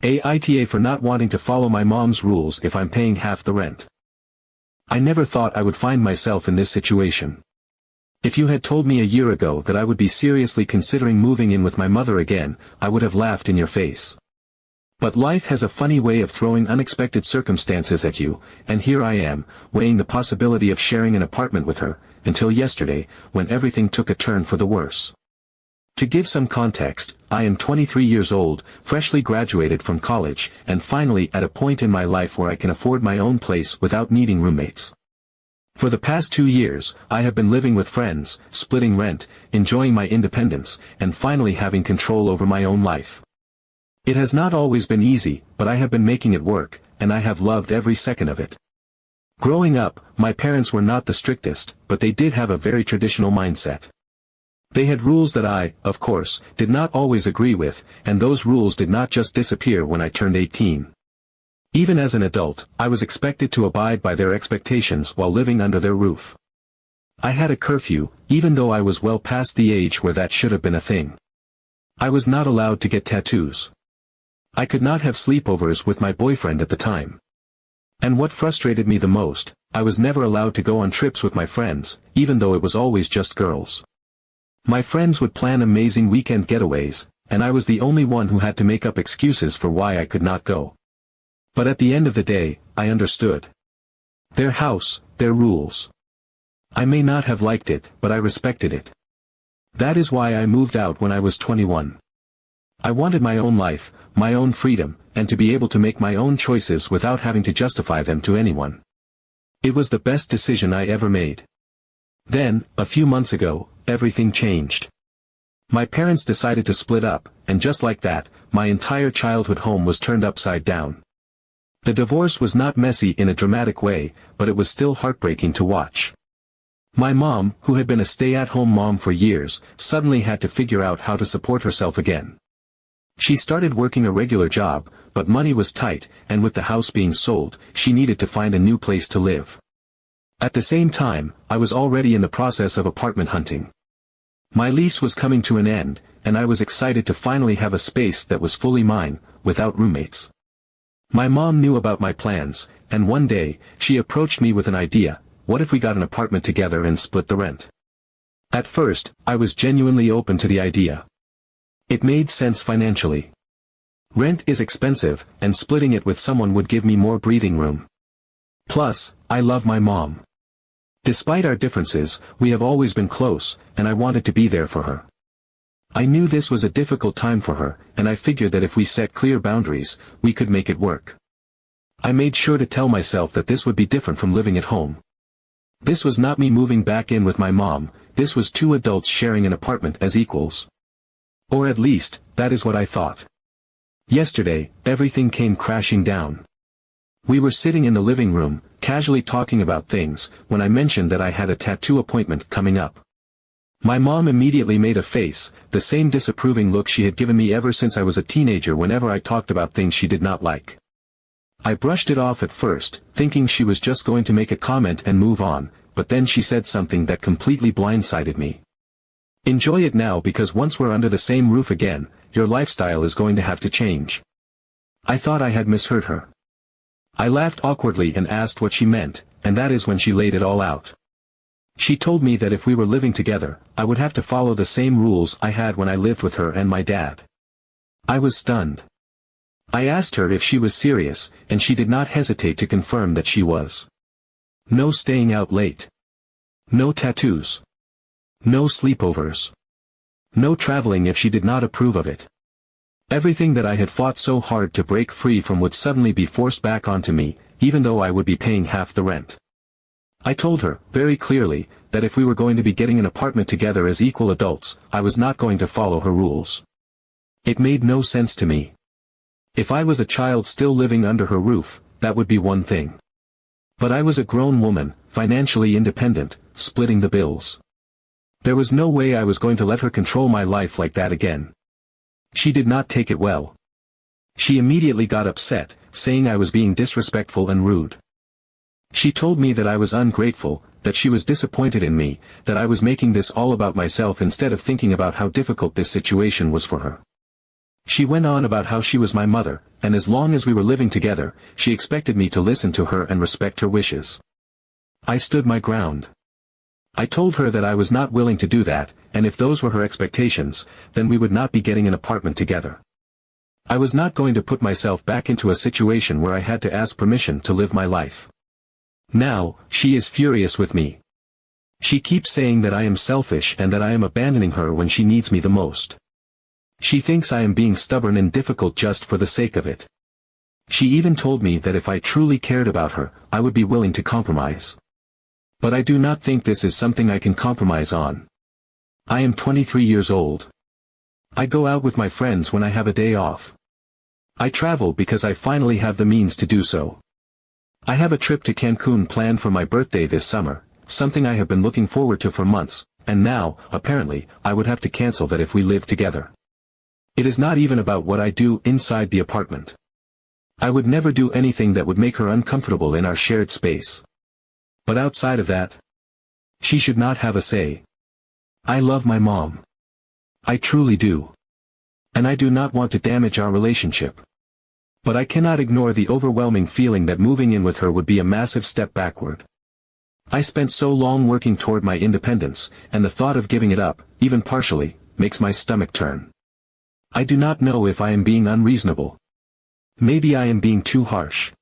AITA for not wanting to follow my mom's rules if I'm paying half the rent. I never thought I would find myself in this situation. If you had told me a year ago that I would be seriously considering moving in with my mother again, I would have laughed in your face. But life has a funny way of throwing unexpected circumstances at you, and here I am, weighing the possibility of sharing an apartment with her, until yesterday, when everything took a turn for the worse. To give some context, I am 23 years old, freshly graduated from college, and finally at a point in my life where I can afford my own place without needing roommates. For the past 2 years, I have been living with friends, splitting rent, enjoying my independence, and finally having control over my own life. It has not always been easy, but I have been making it work, and I have loved every second of it. Growing up, my parents were not the strictest, but they did have a very traditional mindset. They had rules that I, of course, did not always agree with, and those rules did not just disappear when I turned 18. Even as an adult, I was expected to abide by their expectations while living under their roof. I had a curfew, even though I was well past the age where that should have been a thing. I was not allowed to get tattoos. I could not have sleepovers with my boyfriend at the time. And what frustrated me the most, I was never allowed to go on trips with my friends, even though it was always just girls. My friends would plan amazing weekend getaways, and I was the only one who had to make up excuses for why I could not go. But at the end of the day, I understood. Their house, their rules. I may not have liked it, but I respected it. That is why I moved out when I was 21. I wanted my own life, my own freedom, and to be able to make my own choices without having to justify them to anyone. It was the best decision I ever made. Then, a few months ago, everything changed. My parents decided to split up, and just like that, my entire childhood home was turned upside down. The divorce was not messy in a dramatic way, but it was still heartbreaking to watch. My mom, who had been a stay-at-home mom for years, suddenly had to figure out how to support herself again. She started working a regular job, but money was tight, and with the house being sold, she needed to find a new place to live. At the same time, I was already in the process of apartment hunting. My lease was coming to an end, and I was excited to finally have a space that was fully mine, without roommates. My mom knew about my plans, and one day, she approached me with an idea: what if we got an apartment together and split the rent? At first, I was genuinely open to the idea. It made sense financially. Rent is expensive, and splitting it with someone would give me more breathing room. Plus, I love my mom. Despite our differences, we have always been close, and I wanted to be there for her. I knew this was a difficult time for her, and I figured that if we set clear boundaries, we could make it work. I made sure to tell myself that this would be different from living at home. This was not me moving back in with my mom, this was two adults sharing an apartment as equals. Or at least, that is what I thought. Yesterday, everything came crashing down. We were sitting in the living room, casually talking about things, when I mentioned that I had a tattoo appointment coming up. My mom immediately made a face, the same disapproving look she had given me ever since I was a teenager whenever I talked about things she did not like. I brushed it off at first, thinking she was just going to make a comment and move on, but then she said something that completely blindsided me. Enjoy it now, because once we're under the same roof again, your lifestyle is going to have to change. I thought I had misheard her. I laughed awkwardly and asked what she meant, and that is when she laid it all out. She told me that if we were living together, I would have to follow the same rules I had when I lived with her and my dad. I was stunned. I asked her if she was serious, and she did not hesitate to confirm that she was. No staying out late. No tattoos. No sleepovers. No traveling if she did not approve of it. Everything that I had fought so hard to break free from would suddenly be forced back onto me, even though I would be paying half the rent. I told her, very clearly, that if we were going to be getting an apartment together as equal adults, I was not going to follow her rules. It made no sense to me. If I was a child still living under her roof, that would be one thing. But I was a grown woman, financially independent, splitting the bills. There was no way I was going to let her control my life like that again. She did not take it well. She immediately got upset, saying I was being disrespectful and rude. She told me that I was ungrateful, that she was disappointed in me, that I was making this all about myself instead of thinking about how difficult this situation was for her. She went on about how she was my mother, and as long as we were living together, she expected me to listen to her and respect her wishes. I stood my ground. I told her that I was not willing to do that, and if those were her expectations, then we would not be getting an apartment together. I was not going to put myself back into a situation where I had to ask permission to live my life. Now, she is furious with me. She keeps saying that I am selfish and that I am abandoning her when she needs me the most. She thinks I am being stubborn and difficult just for the sake of it. She even told me that if I truly cared about her, I would be willing to compromise. But I do not think this is something I can compromise on. I am 23 years old. I go out with my friends when I have a day off. I travel because I finally have the means to do so. I have a trip to Cancun planned for my birthday this summer, something I have been looking forward to for months, and now, apparently, I would have to cancel that if we live together. It is not even about what I do inside the apartment. I would never do anything that would make her uncomfortable in our shared space. But outside of that, she should not have a say. I love my mom. I truly do. And I do not want to damage our relationship. But I cannot ignore the overwhelming feeling that moving in with her would be a massive step backward. I spent so long working toward my independence, and the thought of giving it up, even partially, makes my stomach turn. I do not know if I am being unreasonable. Maybe I am being too harsh.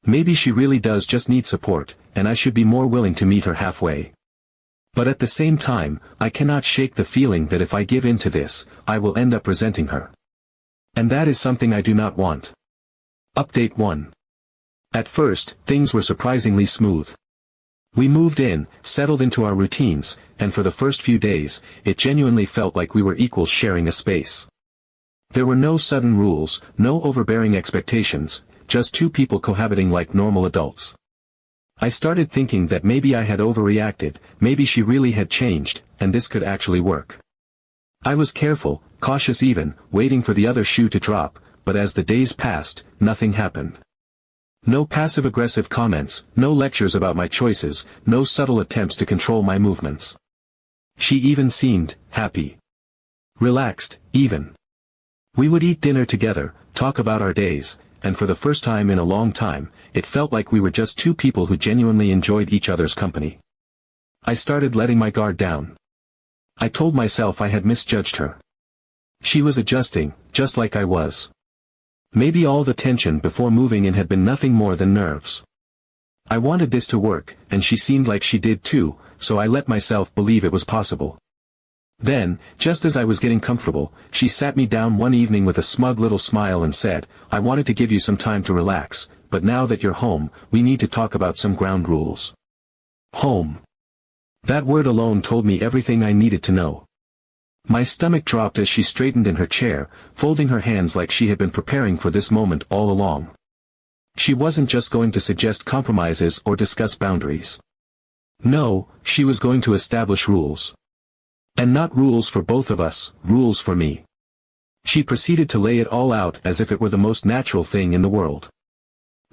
Maybe she really does just need support, and I should be more willing to meet her halfway. But at the same time, I cannot shake the feeling that if I give in to this, I will end up resenting her. And that is something I do not want. Update 1. At first, things were surprisingly smooth. We moved in, settled into our routines, and for the first few days, it genuinely felt like we were equals sharing a space. There were no sudden rules, no overbearing expectations, just two people cohabiting like normal adults. I started thinking that maybe I had overreacted, maybe she really had changed, and this could actually work. I was careful, cautious even, waiting for the other shoe to drop, but as the days passed, nothing happened. No passive-aggressive comments, no lectures about my choices, no subtle attempts to control my movements. She even seemed happy. Relaxed, even. We would eat dinner together, talk about our days, and for the first time in a long time, it felt like we were just two people who genuinely enjoyed each other's company. I started letting my guard down. I told myself I had misjudged her. She was adjusting, just like I was. Maybe all the tension before moving in had been nothing more than nerves. I wanted this to work, and she seemed like she did too, so I let myself believe it was possible. Then, just as I was getting comfortable, she sat me down one evening with a smug little smile and said, "I wanted to give you some time to relax, but now that you're home, we need to talk about some ground rules." Home. That word alone told me everything I needed to know. My stomach dropped as she straightened in her chair, folding her hands like she had been preparing for this moment all along. She wasn't just going to suggest compromises or discuss boundaries. No, she was going to establish rules. And not rules for both of us, rules for me. She proceeded to lay it all out as if it were the most natural thing in the world.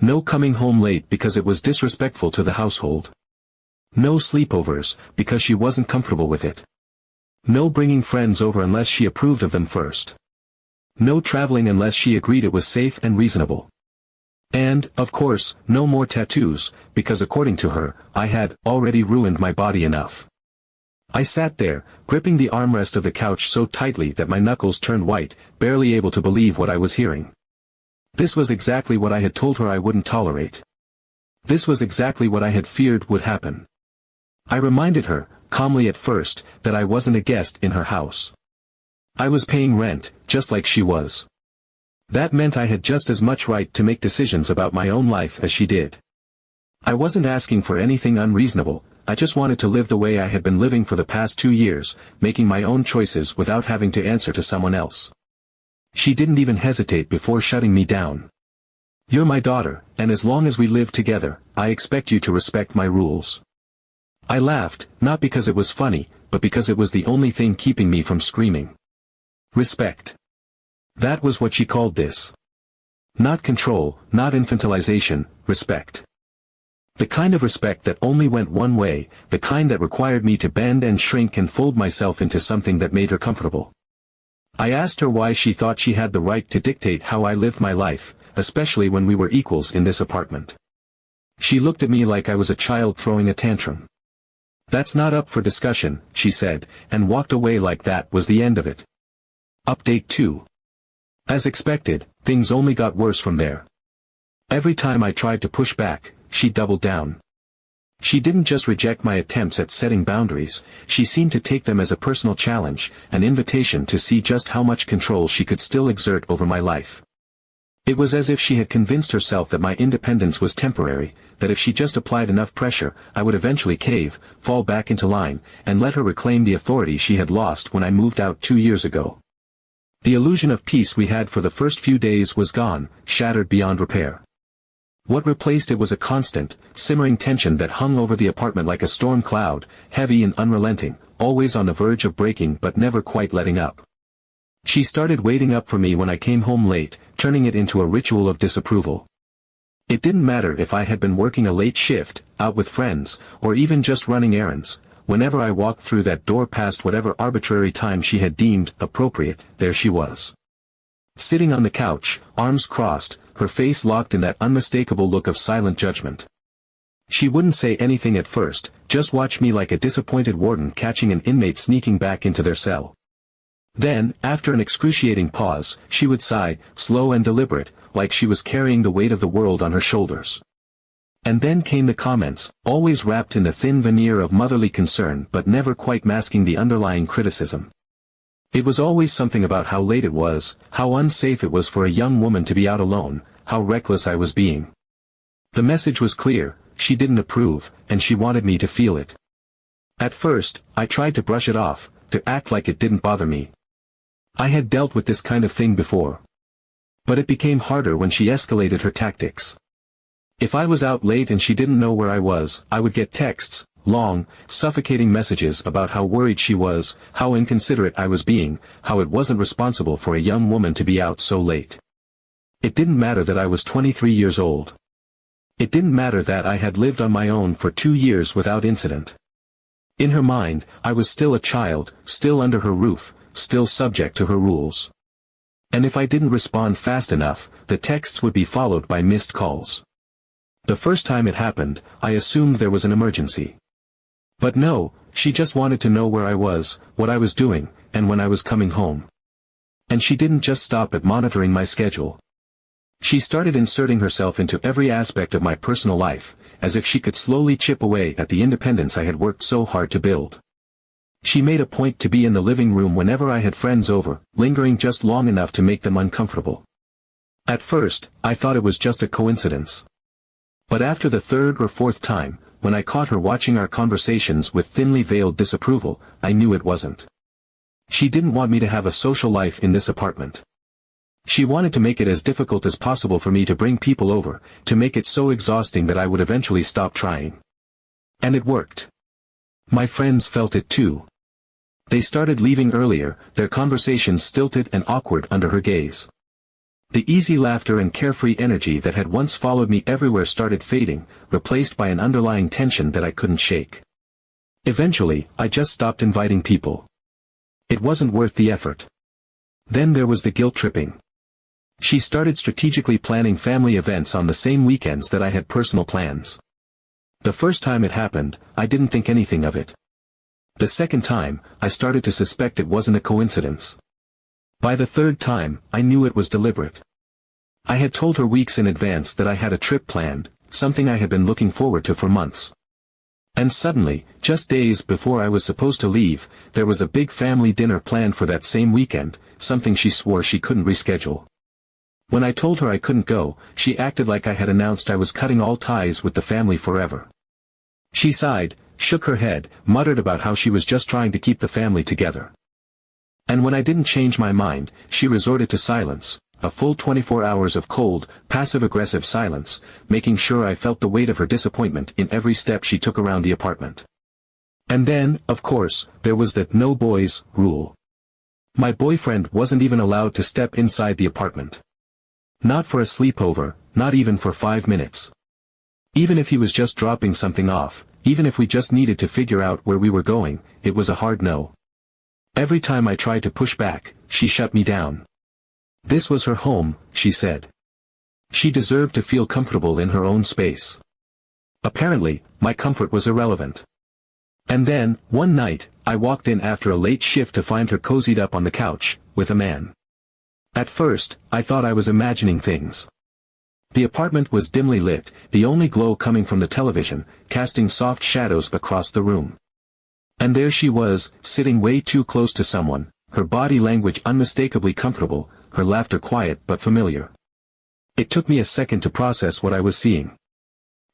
No coming home late because it was disrespectful to the household. No sleepovers, because she wasn't comfortable with it. No bringing friends over unless she approved of them first. No traveling unless she agreed it was safe and reasonable. And, of course, no more tattoos, because according to her, I had already ruined my body enough. I sat there, gripping the armrest of the couch so tightly that my knuckles turned white, barely able to believe what I was hearing. This was exactly what I had told her I wouldn't tolerate. This was exactly what I had feared would happen. I reminded her, calmly at first, that I wasn't a guest in her house. I was paying rent, just like she was. That meant I had just as much right to make decisions about my own life as she did. I wasn't asking for anything unreasonable, I just wanted to live the way I had been living for the past 2 years, making my own choices without having to answer to someone else. She didn't even hesitate before shutting me down. "You're my daughter, and as long as we live together, I expect you to respect my rules." I laughed, not because it was funny, but because it was the only thing keeping me from screaming. Respect. That was what she called this. Not control, not infantilization, respect. The kind of respect that only went one way, the kind that required me to bend and shrink and fold myself into something that made her comfortable. I asked her why she thought she had the right to dictate how I lived my life, especially when we were equals in this apartment. She looked at me like I was a child throwing a tantrum. "That's not up for discussion," she said, and walked away like that was the end of it. Update 2. As expected, things only got worse from there. Every time I tried to push back, she doubled down. She didn't just reject my attempts at setting boundaries, she seemed to take them as a personal challenge, an invitation to see just how much control she could still exert over my life. It was as if she had convinced herself that my independence was temporary, that if she just applied enough pressure, I would eventually cave, fall back into line, and let her reclaim the authority she had lost when I moved out 2 years ago. The illusion of peace we had for the first few days was gone, shattered beyond repair. What replaced it was a constant, simmering tension that hung over the apartment like a storm cloud, heavy and unrelenting, always on the verge of breaking but never quite letting up. She started waiting up for me when I came home late, turning it into a ritual of disapproval. It didn't matter if I had been working a late shift, out with friends, or even just running errands. Whenever I walked through that door past whatever arbitrary time she had deemed appropriate, there she was. Sitting on the couch, arms crossed, her face locked in that unmistakable look of silent judgment. She wouldn't say anything at first, just watch me like a disappointed warden catching an inmate sneaking back into their cell. Then, after an excruciating pause, she would sigh, slow and deliberate, like she was carrying the weight of the world on her shoulders. And then came the comments, always wrapped in the thin veneer of motherly concern but never quite masking the underlying criticism. It was always something about how late it was, how unsafe it was for a young woman to be out alone, how reckless I was being. The message was clear, she didn't approve, and she wanted me to feel it. At first, I tried to brush it off, to act like it didn't bother me. I had dealt with this kind of thing before. But it became harder when she escalated her tactics. If I was out late and she didn't know where I was, I would get texts, long, suffocating messages about how worried she was, how inconsiderate I was being, how it wasn't responsible for a young woman to be out so late. It didn't matter that I was 23 years old. It didn't matter that I had lived on my own for 2 years without incident. In her mind, I was still a child, still under her roof, still subject to her rules. And if I didn't respond fast enough, the texts would be followed by missed calls. The first time it happened, I assumed there was an emergency. But no, she just wanted to know where I was, what I was doing, and when I was coming home. And she didn't just stop at monitoring my schedule. She started inserting herself into every aspect of my personal life, as if she could slowly chip away at the independence I had worked so hard to build. She made a point to be in the living room whenever I had friends over, lingering just long enough to make them uncomfortable. At first, I thought it was just a coincidence. But after the third or fourth time, when I caught her watching our conversations with thinly veiled disapproval, I knew it wasn't. She didn't want me to have a social life in this apartment. She wanted to make it as difficult as possible for me to bring people over, to make it so exhausting that I would eventually stop trying. And it worked. My friends felt it too. They started leaving earlier, their conversations stilted and awkward under her gaze. The easy laughter and carefree energy that had once followed me everywhere started fading, replaced by an underlying tension that I couldn't shake. Eventually, I just stopped inviting people. It wasn't worth the effort. Then there was the guilt tripping. She started strategically planning family events on the same weekends that I had personal plans. The first time it happened, I didn't think anything of it. The second time, I started to suspect it wasn't a coincidence. By the third time, I knew it was deliberate. I had told her weeks in advance that I had a trip planned, something I had been looking forward to for months. And suddenly, just days before I was supposed to leave, there was a big family dinner planned for that same weekend, something she swore she couldn't reschedule. When I told her I couldn't go, she acted like I had announced I was cutting all ties with the family forever. She sighed, shook her head, muttered about how she was just trying to keep the family together. And when I didn't change my mind, she resorted to silence, a full 24 hours of cold, passive-aggressive silence, making sure I felt the weight of her disappointment in every step she took around the apartment. And then, of course, there was the no boys rule. My boyfriend wasn't even allowed to step inside the apartment. Not for a sleepover, not even for 5 minutes. Even if he was just dropping something off, even if we just needed to figure out where we were going, it was a hard no. Every time I tried to push back, she shut me down. This was her home, she said. She deserved to feel comfortable in her own space. Apparently, my comfort was irrelevant. And then, one night, I walked in after a late shift to find her cozied up on the couch, with a man. At first, I thought I was imagining things. The apartment was dimly lit, the only glow coming from the television, casting soft shadows across the room. And there she was, sitting way too close to someone, her body language unmistakably comfortable, her laughter quiet but familiar. It took me a second to process what I was seeing.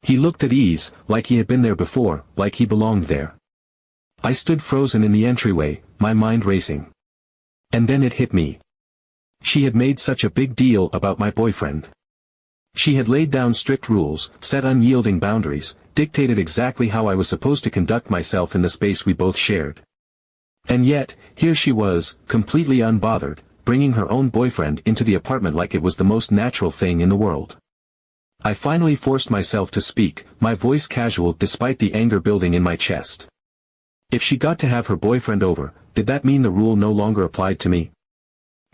He looked at ease, like he had been there before, like he belonged there. I stood frozen in the entryway, my mind racing. And then it hit me. She had made such a big deal about my boyfriend. She had laid down strict rules, set unyielding boundaries, dictated exactly how I was supposed to conduct myself in the space we both shared. And yet, here she was, completely unbothered, bringing her own boyfriend into the apartment like it was the most natural thing in the world. I finally forced myself to speak, my voice casual despite the anger building in my chest. If she got to have her boyfriend over, did that mean the rule no longer applied to me?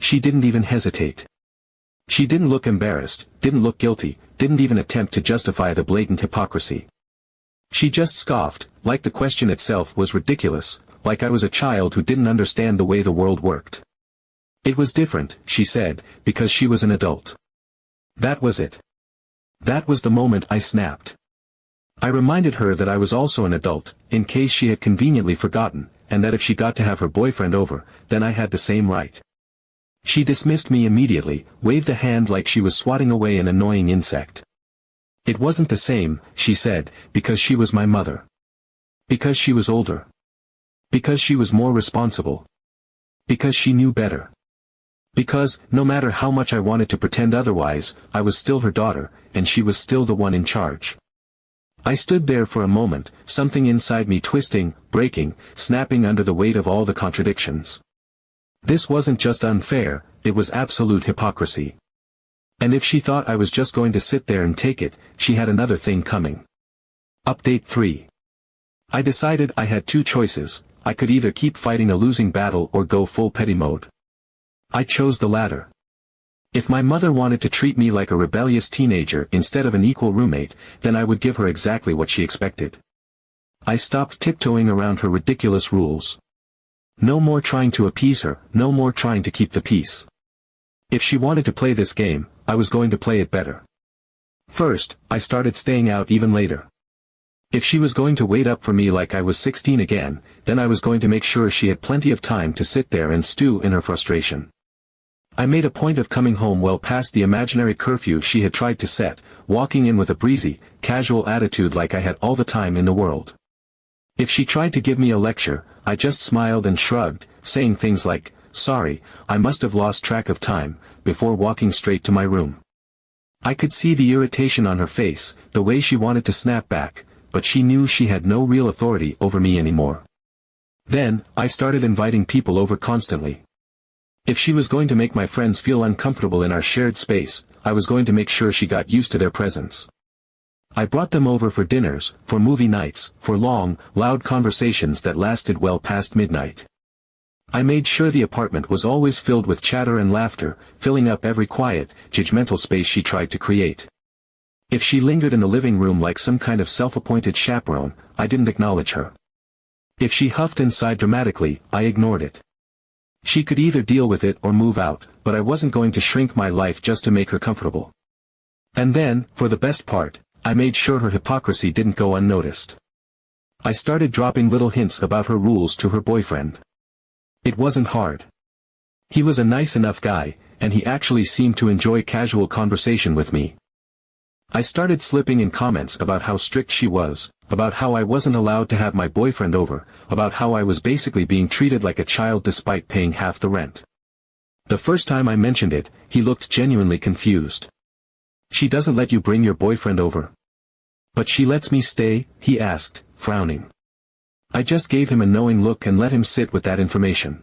She didn't even hesitate. She didn't look embarrassed, didn't look guilty, didn't even attempt to justify the blatant hypocrisy. She just scoffed, like the question itself was ridiculous, like I was a child who didn't understand the way the world worked. It was different, she said, because she was an adult. That was it. That was the moment I snapped. I reminded her that I was also an adult, in case she had conveniently forgotten, and that if she got to have her boyfriend over, then I had the same right. She dismissed me immediately, waved a hand like she was swatting away an annoying insect. It wasn't the same, she said, because she was my mother. Because she was older. Because she was more responsible. Because she knew better. Because, no matter how much I wanted to pretend otherwise, I was still her daughter, and she was still the one in charge. I stood there for a moment, something inside me twisting, breaking, snapping under the weight of all the contradictions. This wasn't just unfair, it was absolute hypocrisy. And if she thought I was just going to sit there and take it, she had another thing coming. Update 3. I decided I had two choices, I could either keep fighting a losing battle or go full petty mode. I chose the latter. If my mother wanted to treat me like a rebellious teenager instead of an equal roommate, then I would give her exactly what she expected. I stopped tiptoeing around her ridiculous rules. No more trying to appease her, no more trying to keep the peace. If she wanted to play this game, I was going to play it better. First, I started staying out even later. If she was going to wait up for me like I was 16 again, then I was going to make sure she had plenty of time to sit there and stew in her frustration. I made a point of coming home well past the imaginary curfew she had tried to set, walking in with a breezy, casual attitude like I had all the time in the world. If she tried to give me a lecture, I just smiled and shrugged, saying things like, "Sorry, I must have lost track of time," before walking straight to my room. I could see the irritation on her face, the way she wanted to snap back, but she knew she had no real authority over me anymore. Then, I started inviting people over constantly. If she was going to make my friends feel uncomfortable in our shared space, I was going to make sure she got used to their presence. I brought them over for dinners, for movie nights, for long, loud conversations that lasted well past midnight. I made sure the apartment was always filled with chatter and laughter, filling up every quiet, judgmental space she tried to create. If she lingered in the living room like some kind of self-appointed chaperone, I didn't acknowledge her. If she huffed and sighed dramatically, I ignored it. She could either deal with it or move out, but I wasn't going to shrink my life just to make her comfortable. And then, for the best part, I made sure her hypocrisy didn't go unnoticed. I started dropping little hints about her rules to her boyfriend. It wasn't hard. He was a nice enough guy, and he actually seemed to enjoy casual conversation with me. I started slipping in comments about how strict she was, about how I wasn't allowed to have my boyfriend over, about how I was basically being treated like a child despite paying half the rent. The first time I mentioned it, he looked genuinely confused. "She doesn't let you bring your boyfriend over?" "But she lets me stay," he asked, frowning. I just gave him a knowing look and let him sit with that information.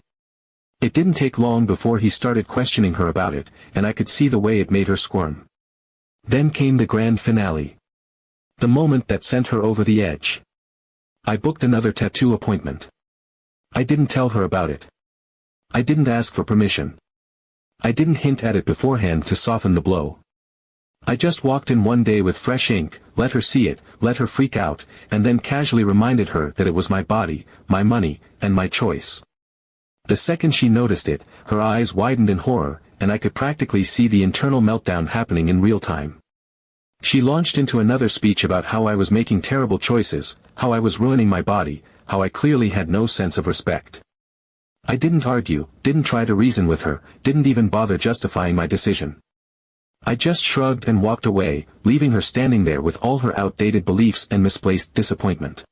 It didn't take long before he started questioning her about it, and I could see the way it made her squirm. Then came the grand finale. The moment that sent her over the edge. I booked another tattoo appointment. I didn't tell her about it. I didn't ask for permission. I didn't hint at it beforehand to soften the blow. I just walked in one day with fresh ink, let her see it, let her freak out, and then casually reminded her that it was my body, my money, and my choice. The second she noticed it, her eyes widened in horror, and I could practically see the internal meltdown happening in real time. She launched into another speech about how I was making terrible choices, how I was ruining my body, how I clearly had no sense of respect. I didn't argue, didn't try to reason with her, didn't even bother justifying my decision. I just shrugged and walked away, leaving her standing there with all her outdated beliefs and misplaced disappointment.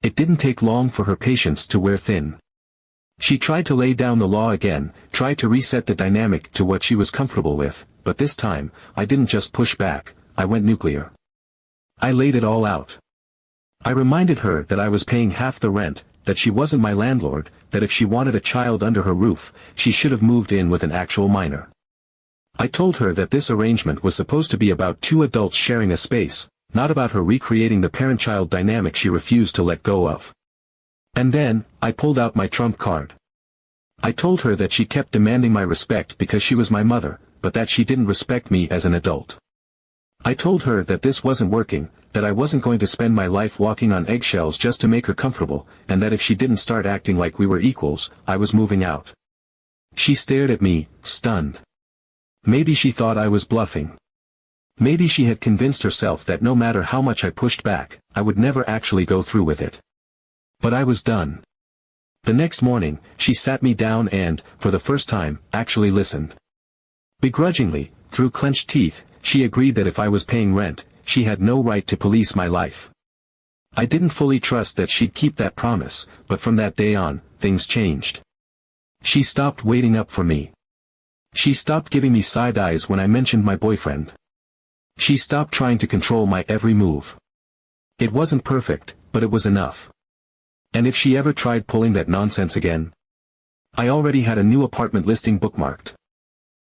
It didn't take long for her patience to wear thin. She tried to lay down the law again, tried to reset the dynamic to what she was comfortable with, but this time, I didn't just push back, I went nuclear. I laid it all out. I reminded her that I was paying half the rent, that she wasn't my landlord, that if she wanted a child under her roof, she should have moved in with an actual minor. I told her that this arrangement was supposed to be about two adults sharing a space, not about her recreating the parent-child dynamic she refused to let go of. And then, I pulled out my trump card. I told her that she kept demanding my respect because she was my mother, but that she didn't respect me as an adult. I told her that this wasn't working, that I wasn't going to spend my life walking on eggshells just to make her comfortable, and that if she didn't start acting like we were equals, I was moving out. She stared at me, stunned. Maybe she thought I was bluffing. Maybe she had convinced herself that no matter how much I pushed back, I would never actually go through with it. But I was done. The next morning, she sat me down and, for the first time, actually listened. Begrudgingly, through clenched teeth, she agreed that if I was paying rent, she had no right to police my life. I didn't fully trust that she'd keep that promise, but from that day on, things changed. She stopped waiting up for me. She stopped giving me side eyes when I mentioned my boyfriend. She stopped trying to control my every move. It wasn't perfect, but it was enough. And if she ever tried pulling that nonsense again? I already had a new apartment listing bookmarked.